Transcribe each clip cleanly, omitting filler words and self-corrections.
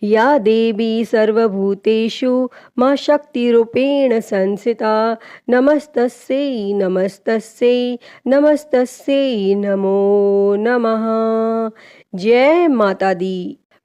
या देवी सर्वभूतेषु मां शक्तिरूपेण संस्थिता नमस्तस्यै नमस्तस्यै नमस्तस्यै नमो नमः। जय माता दी।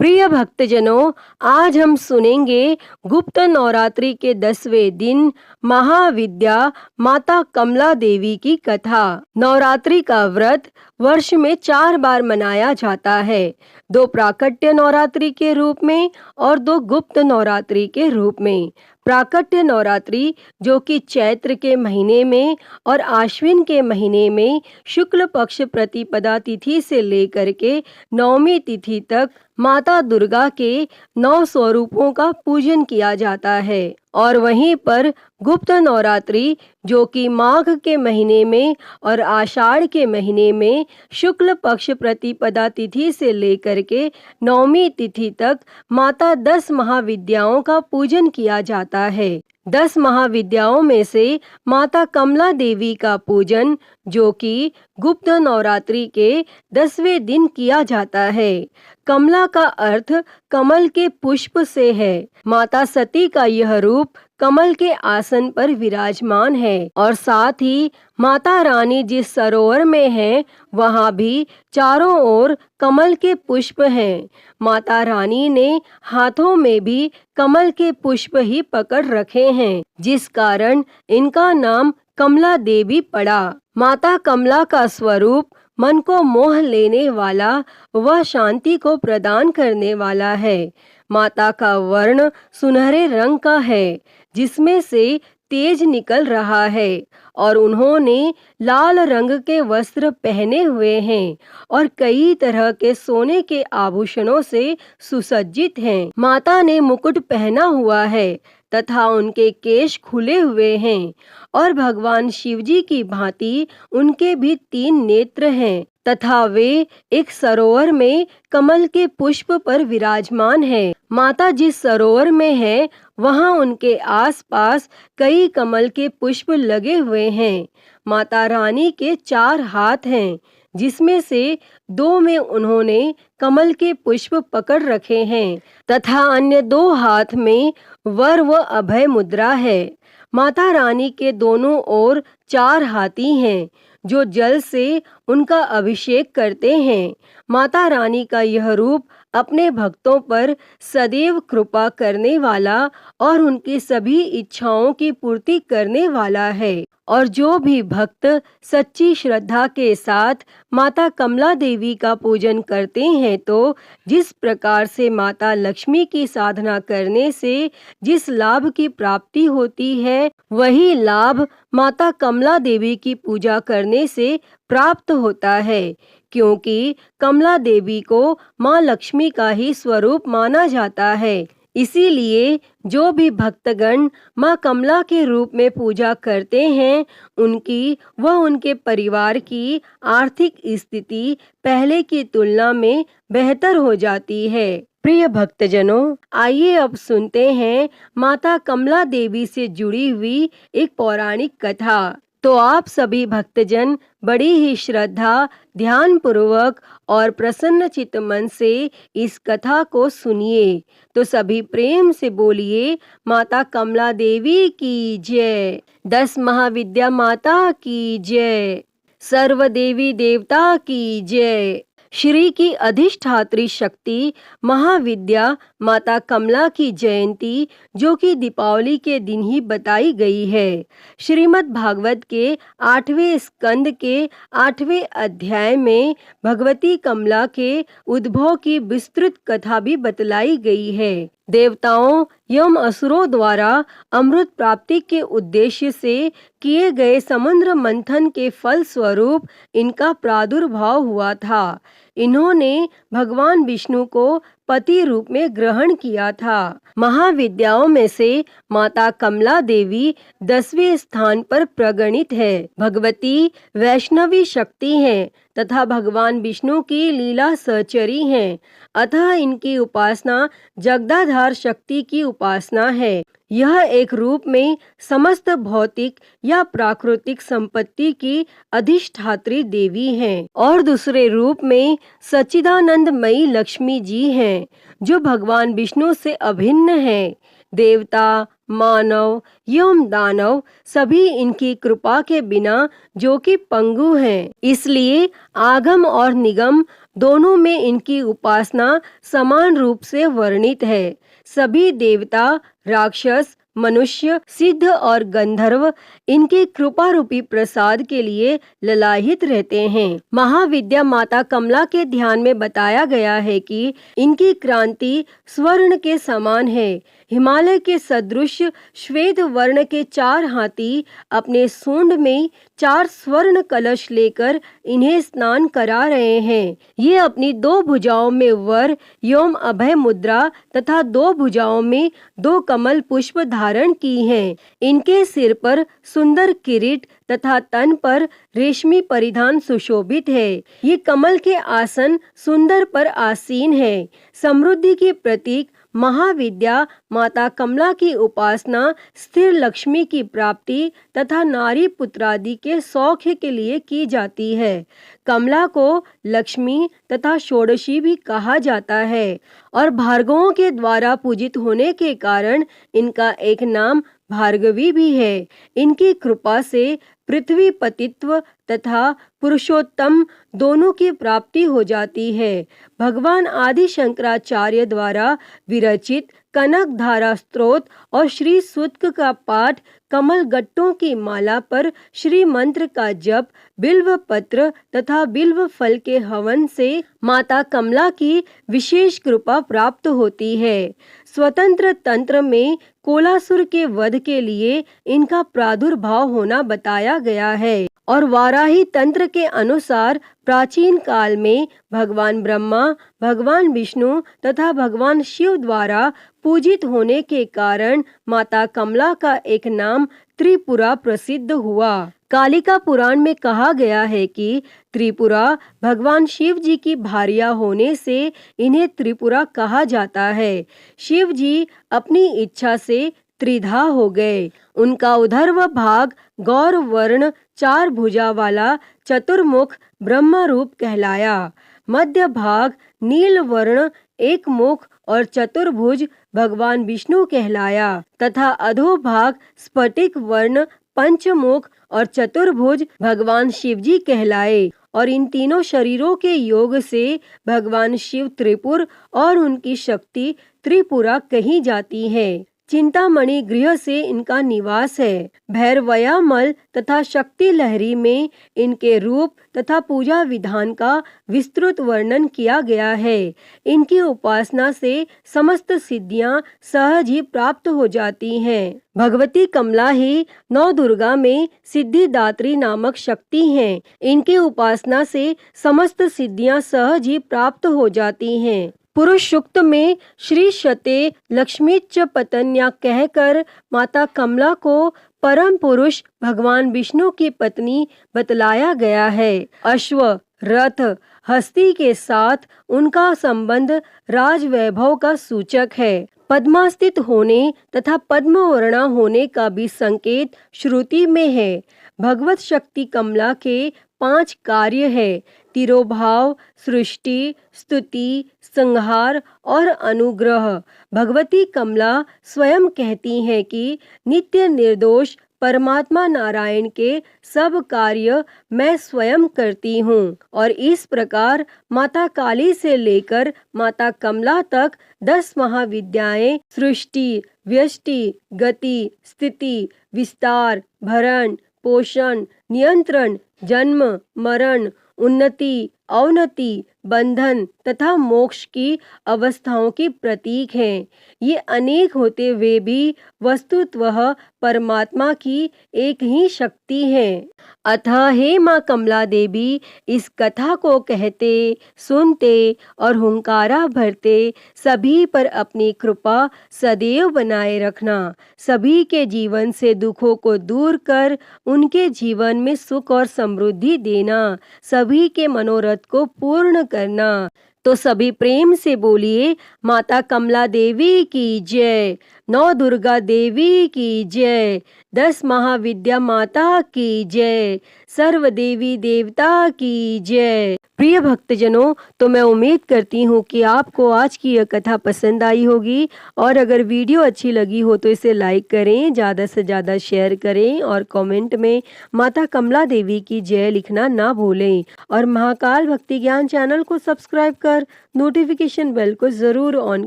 प्रिय भक्तजनों, आज हम सुनेंगे गुप्त नवरात्रि के 10वें दिन महाविद्या माता कमला देवी की कथा। नवरात्रि का व्रत वर्ष में 4 बार मनाया जाता है, 2 प्राकट्य नवरात्रि के रूप में और 2 गुप्त नवरात्रि के रूप में। प्राकट्य नवरात्रि जो कि चैत्र के महीने में और आश्विन के महीने में शुक्ल पक्ष प्रतिपदा तिथि से लेकर के नवमी तिथि तक माता दुर्गा के 9 स्वरूपों का पूजन किया जाता है। और वहीं पर गुप्त नवरात्रि जो कि माघ के महीने में और आषाढ़ के महीने में शुक्ल पक्ष प्रतिपदा तिथि से लेकर के नवमी तिथि तक माता 10 महाविद्याओं का पूजन किया जाता है। 10 महाविद्याओं में से माता कमला देवी का पूजन जो कि गुप्त नवरात्रि के 10वें दिन किया जाता है। कमला का अर्थ कमल के पुष्प से है। माता सती का यह रूप कमल के आसन पर विराजमान है और साथ ही माता रानी जिस सरोवर में है वहाँ भी चारों ओर कमल के पुष्प हैं। माता रानी ने हाथों में भी कमल के पुष्प ही पकड़ रखे हैं, जिस कारण इनका नाम कमला देवी पड़ा। माता कमला का स्वरूप मन को मोह लेने वाला व शांति को प्रदान करने वाला है। माता का वर्ण सुनहरे रंग का है, जिसमें से तेज निकल रहा है और उन्होंने लाल रंग के वस्त्र पहने हुए हैं और कई तरह के सोने के आभूषणों से सुसज्जित हैं। माता ने मुकुट पहना हुआ है तथा उनके केश खुले हुए हैं और भगवान शिवजी की भांति उनके भी 3 नेत्र हैं तथा वे एक सरोवर में कमल के पुष्प पर विराजमान है। माता जिस सरोवर में है वहाँ उनके आसपास कई कमल के पुष्प लगे हुए हैं। माता रानी के 4 हाथ हैं, जिसमें से 2 में उन्होंने कमल के पुष्प पकड़ रखे हैं तथा अन्य 2 हाथ में वर व अभय मुद्रा है। माता रानी के दोनों ओर 4 हाथी हैं जो जल से उनका अभिषेक करते हैं। माता रानी का यह रूप अपने भक्तों पर सदैव कृपा करने वाला और उनकी सभी इच्छाओं की पूर्ति करने वाला है। और जो भी भक्त सच्ची श्रद्धा के साथ माता कमला देवी का पूजन करते हैं तो जिस प्रकार से माता लक्ष्मी की साधना करने से जिस लाभ की प्राप्ति होती है, वही लाभ माता कमला देवी की पूजा करने से प्राप्त होता है, क्योंकि कमला देवी को माँ लक्ष्मी का ही स्वरूप माना जाता है। इसीलिए जो भी भक्तगण माँ कमला के रूप में पूजा करते हैं, उनकी व उनके परिवार की आर्थिक स्थिति पहले की तुलना में बेहतर हो जाती है। प्रिय भक्तजनों, आइए अब सुनते हैं माता कमला देवी से जुड़ी हुई एक पौराणिक कथा। तो आप सभी भक्तजन बड़ी ही श्रद्धा, ध्यान पूर्वक और प्रसन्न चित्त मन से इस कथा को सुनिए। तो सभी प्रेम से बोलिए, माता कमला देवी की जय। 10 महाविद्या माता की जय। सर्व देवी देवता की जय। श्री की अधिष्ठात्री शक्ति महाविद्या माता कमला की जयंती जो कि दीपावली के दिन ही बताई गई है। श्रीमद् भागवत के 8वें स्कंद के 8वें अध्याय में भगवती कमला के उद्भव की विस्तृत कथा भी बतलाई गई है। देवताओं एवं असुरों द्वारा अमृत प्राप्ति के उद्देश्य से किए गए समुद्र मंथन के फल स्वरूप इनका प्रादुर्भाव हुआ था। इन्होंने भगवान विष्णु को पति रूप में ग्रहण किया था। महाविद्याओं में से माता कमला देवी 10वें स्थान पर प्रगणित है। भगवती वैष्णवी शक्ति हैं तथा भगवान विष्णु की लीला सहचरी हैं, अतः इनकी उपासना जगदाधार शक्ति की उपासना है। यह एक रूप में समस्त भौतिक या प्राकृतिक संपत्ति की अधिष्ठात्री देवी हैं और दूसरे रूप में सच्चिदानंदमयी लक्ष्मी जी हैं, जो भगवान विष्णु से अभिन्न हैं। देवता, मानव एवं दानव सभी इनकी कृपा के बिना जो कि पंगु हैं, इसलिए आगम और निगम दोनों में इनकी उपासना समान रूप से वर्णित है। सभी देवता, राक्षस, मनुष्य, सिद्ध और गंधर्व इनके कृपा रूपी प्रसाद के लिए ललायित रहते हैं। महाविद्या माता कमला के ध्यान में बताया गया है कि इनकी क्रांति स्वर्ण के समान है। हिमालय के सदृश श्वेत वर्ण के 4 हाथी अपने सूंड में 4 स्वर्ण कलश लेकर इन्हें स्नान करा रहे हैं। ये अपनी 2 भुजाओं में वर एवं अभय मुद्रा तथा 2 भुजाओं में 2 कमल पुष्प धारण की हैं। इनके सिर पर सुंदर किरीट तथा तन पर रेशमी परिधान सुशोभित है। ये कमल के आसन सुंदर पर आसीन है। समृद्धि के प्रतीक महाविद्या माता कमला की उपासना स्थिर लक्ष्मी की प्राप्ति तथा नारी पुत्रादि के सौख्य के लिए की जाती है। कमला को लक्ष्मी तथा षोडशी भी कहा जाता है और भार्गवों के द्वारा पूजित होने के कारण इनका एक नाम भार्गवी भी है। इनकी कृपा से पृथ्वी पतित्व तथा पुरुषोत्तम दोनों की प्राप्ति हो जाती है। भगवान आदि शंकराचार्य द्वारा विरचित कनक धारा स्तोत्र और श्री सूक्त का पाठ, कमल गट्टों की माला पर श्री मंत्र का जप, बिल्व पत्र तथा बिल्व फल के हवन से माता कमला की विशेष कृपा प्राप्त होती है। स्वतंत्र तंत्र में कोलासुर के वध के लिए इनका प्रादुर्भाव होना बताया गया है और वाराही तंत्र के अनुसार प्राचीन काल में भगवान ब्रह्मा, भगवान विष्णु तथा भगवान शिव द्वारा पूजित होने के कारण माता कमला का एक नाम त्रिपुरा प्रसिद्ध हुआ। कालिका पुराण में कहा गया है कि त्रिपुरा भगवान शिव जी की भार्या होने से इन्हें त्रिपुरा कहा जाता है। शिव जी अपनी इच्छा से त्रिधा हो गए। उनका उधर्व भाग गौर वर्ण 4 भुजा वाला चतुर्मुख ब्रह्म रूप कहलाया। मध्य भाग नील वर्ण 1 मुख और चतुर्भुज भगवान विष्णु कहलाया तथा अधोभाग स्फटिक वर्ण पंचमुख और चतुर्भुज भगवान शिव जी कहलाए। और इन तीनों शरीरों के योग से भगवान शिव त्रिपुर और उनकी शक्ति त्रिपुरा कही जाती है। चिंतामणि गृह से इनका निवास है। भैरवयामल तथा शक्ति लहरी में इनके रूप तथा पूजा विधान का विस्तृत वर्णन किया गया है। इनकी उपासना से समस्त सिद्धियां सहज ही प्राप्त हो जाती हैं। भगवती कमला ही नौ दुर्गा में सिद्धिदात्री नामक शक्ति हैं। इनकी उपासना से समस्त सिद्धियां सहज ही प्राप्त हो जाती हैं। पुरुष सूक्त में श्री शते लक्ष्मी च पत्न्या कहकर माता कमला को परम पुरुष भगवान विष्णु की पत्नी बतलाया गया है। अश्व, रथ, हस्ती के साथ उनका संबंध राजवैभव का सूचक है। पद्मास्थित होने तथा पद्मवर्णा होने का भी संकेत श्रुति में है। भगवत शक्ति कमला के 5 कार्य है: तिरोभाव, सृष्टि, स्तुति, संहार और अनुग्रह। भगवती कमला स्वयं कहती हैं कि नित्य निर्दोष परमात्मा नारायण के सब कार्य मैं स्वयं करती हूँ और इस प्रकार माता काली से लेकर माता कमला तक 10 महाविद्याएं सृष्टि, व्यष्टि, गति, स्थिति, विस्तार, भरण, पोषण, नियंत्रण, जन्म, मरण, उन्नति, अवनति, बंधन तथा मोक्ष की अवस्थाओं की प्रतीक हैं। ये अनेक होते हुए भी वस्तुतः परमात्मा की एक ही शक्ति है। अतः हे माँ कमला देवी, इस कथा को कहते, सुनते और हुंकारा भरते सभी पर अपनी कृपा सदैव बनाए रखना। सभी के जीवन से दुखों को दूर कर उनके जीवन में सुख और समृद्धि देना, सभी के मनोरथ को पूर्ण करना। तो सभी प्रेम से बोलिए, माता कमला देवी की जय, नौ दुर्गा देवी की जय, 10 महाविद्या माता की जय, सर्व देवी देवता की जय। प्रिय भक्तजनों, तो मैं उम्मीद करती हूँ कि आपको आज की यह कथा पसंद आई होगी, और अगर वीडियो अच्छी लगी हो तो इसे लाइक करें, ज़्यादा से ज़्यादा शेयर करें और कमेंट में माता कमला देवी की जय लिखना ना भूलें। और महाकाल भक्ति ज्ञान चैनल को सब्सक्राइब कर नोटिफिकेशन बेल को ज़रूर ऑन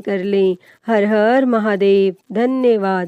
कर लें। हर हर महादेव। धन्यवाद।